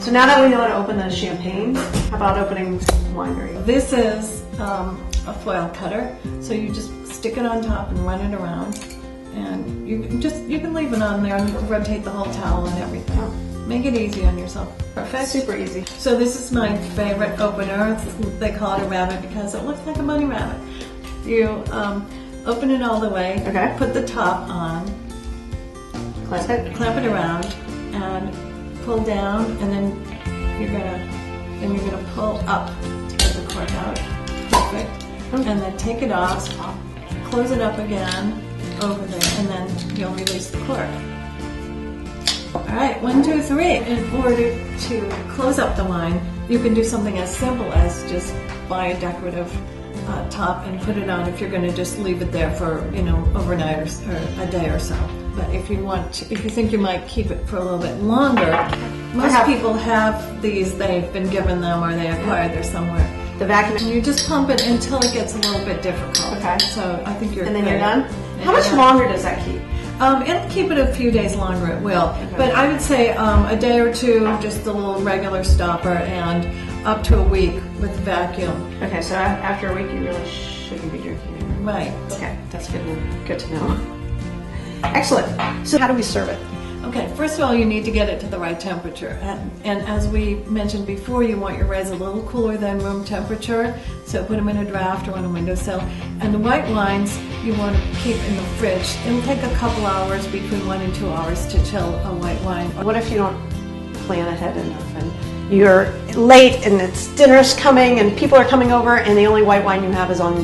So now that we know how to open the champagne, how about opening winery? This is a foil cutter, so you just stick it on top and run it around, and you can leave it on there and rotate the whole towel and everything. Make it easy on yourself. Perfect. Super easy. So this is my favorite opener. They call it a rabbit because it looks like a bunny rabbit. You open it all the way. Okay. Put the top on. Clamp it. Clamp it around and pull down, and then you're gonna pull up to get the cork out. Perfect. And then take it off. Close it up again over there, and then you'll release the cork. All right, 1, 2, 3. In order to close up the wine, you can do something as simple as just buy a decorative top and put it on if you're going to just leave it there for overnight or a day or so. But if you think you might keep it for a little bit longer, most people have these. They've been given them or they acquired them somewhere. The vacuum. And you just pump it until it gets a little bit difficult. Okay. So I think you're. And then good. you're done. And How much longer does that keep? It'll keep it a few days longer, it will. Okay. But I would say a day or two, just a little regular stopper, and up to a week with vacuum. Okay, so after a week you really shouldn't be drinking it. Right. Okay, that's good to know. Excellent. So how do we serve it? Okay, first of all, you need to get it to the right temperature. And as we mentioned before, you want your reds a little cooler than room temperature, so put them in a draft or on a windowsill. And the white wines you want to keep in the fridge. It'll take a couple hours, between 1 and 2 hours, to chill a white wine. What if you don't plan ahead enough and you're late and it's dinner's coming and people are coming over and the only white wine you have is on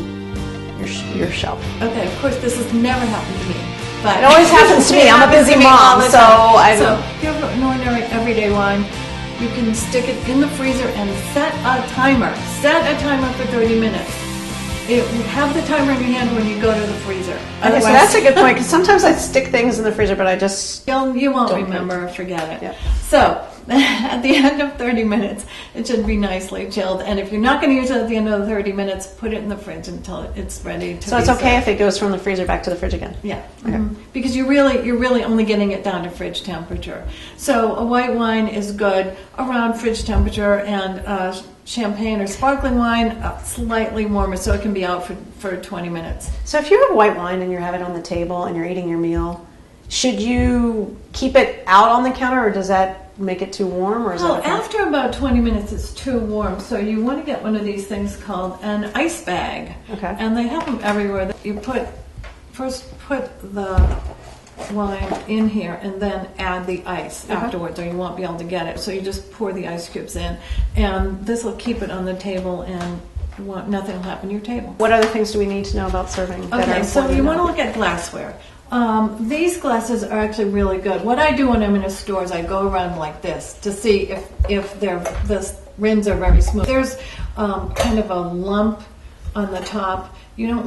your shelf? Okay, of course this has never happened to me. But it always happens to me. I'm a busy mom, so if you have an ordinary everyday wine, you can stick it in the freezer and set a timer. Set a timer for 30 minutes. Have the timer in your hand when you go to the freezer. Okay, so that's a good point, because sometimes I stick things in the freezer, but I just you won't remember or forget it. Yep. So at the end of 30 minutes, it should be nicely chilled. And if you're not going to use it at the end of the 30 minutes, put it in the fridge until it's ready to. So it's okay if it goes from the freezer back to the fridge again. Yeah. Okay. Because you're really only getting it down to fridge temperature. So a white wine is good around fridge temperature, and champagne or sparkling wine slightly warmer, so it can be out for 20 minutes. So if you have white wine and you have it on the table and you're eating your meal, should you keep it out on the counter, or does that make it too warm? Or is after about 20 minutes it's too warm, so you want to get one of these things called an ice bag. Okay. And they have them everywhere. You first put the wine in here and then add the ice afterwards, or you won't be able to get it. So you just pour the ice cubes in, and this will keep it on the table, and nothing will happen to your table. What other things do we need to know about serving? Okay, so you want to look at glassware. These glasses are actually really good. What I do when I'm in a store is I go around like this to see if the rims are very smooth. There's kind of a lump on the top. You don't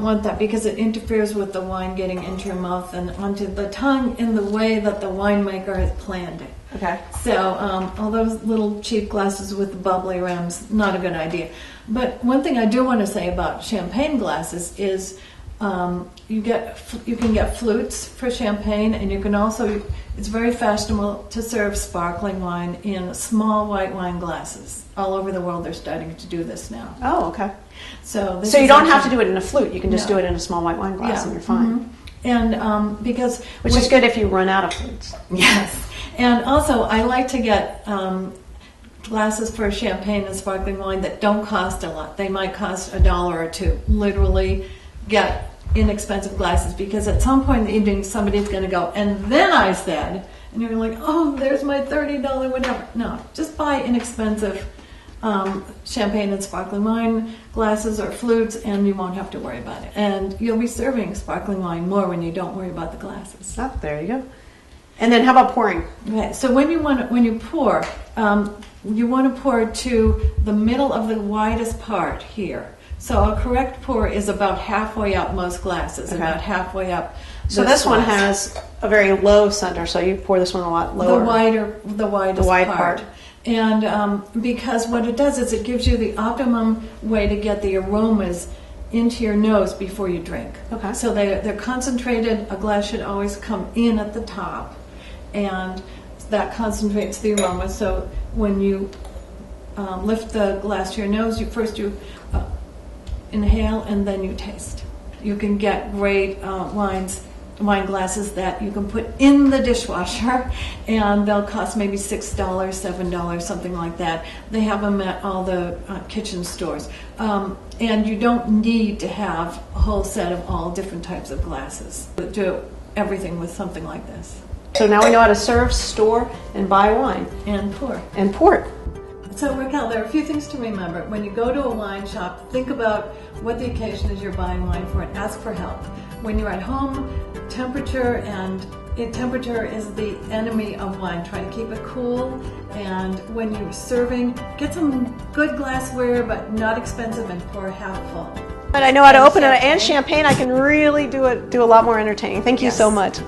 want that, because it interferes with the wine getting into your mouth and onto the tongue in the way that the winemaker has planned it. Okay. So all those little cheap glasses with the bubbly rims, not a good idea. But one thing I do want to say about champagne glasses is you can get flutes for champagne, and you can also, it's very fashionable to serve sparkling wine in small white wine glasses. All over the world they're starting to do this now. Oh, okay. So you don't have to do it in a flute. You can just do it in a small white wine glass, and you're fine. Mm-hmm. And which is good if you run out of flutes. Yes. And also, I like to get glasses for champagne and sparkling wine that don't cost a lot. They might cost $1 or $2. Literally, get inexpensive glasses, because at some point in the evening somebody's going to go, and then I said, and you're like, oh, there's my $30 whatever. No, just buy inexpensive champagne and sparkling wine glasses or flutes, and you won't have to worry about it. And you'll be serving sparkling wine more when you don't worry about the glasses. Oh, there you go. And then how about pouring? Okay, so when you pour, you want to pour to the middle of the widest part here. So a correct pour is about halfway up most glasses, about halfway up. So this one has a very low center, so you pour this one a lot lower. The widest part. And because what it does is it gives you the optimum way to get the aromas into your nose before you drink. Okay. So they're concentrated. A glass should always come in at the top, and that concentrates the aroma. So when you lift the glass to your nose, you inhale and then you taste. You can get great wine glasses that you can put in the dishwasher, and they'll cost maybe $6, $7, something like that. They have them at all the kitchen stores. And you don't need to have a whole set of all different types of glasses. Do everything with something like this. So now we know how to serve, store, and buy wine. And pour. And port. So Raquel, there are a few things to remember. When you go to a wine shop, think about what the occasion is you're buying wine for and ask for help. When you're at home, temperature is the enemy of wine. Try to keep it cool. And when you're serving, get some good glassware, but not expensive, and pour half full. But I know how to open it, and champagne I can really do a lot more entertaining. Thank you so much.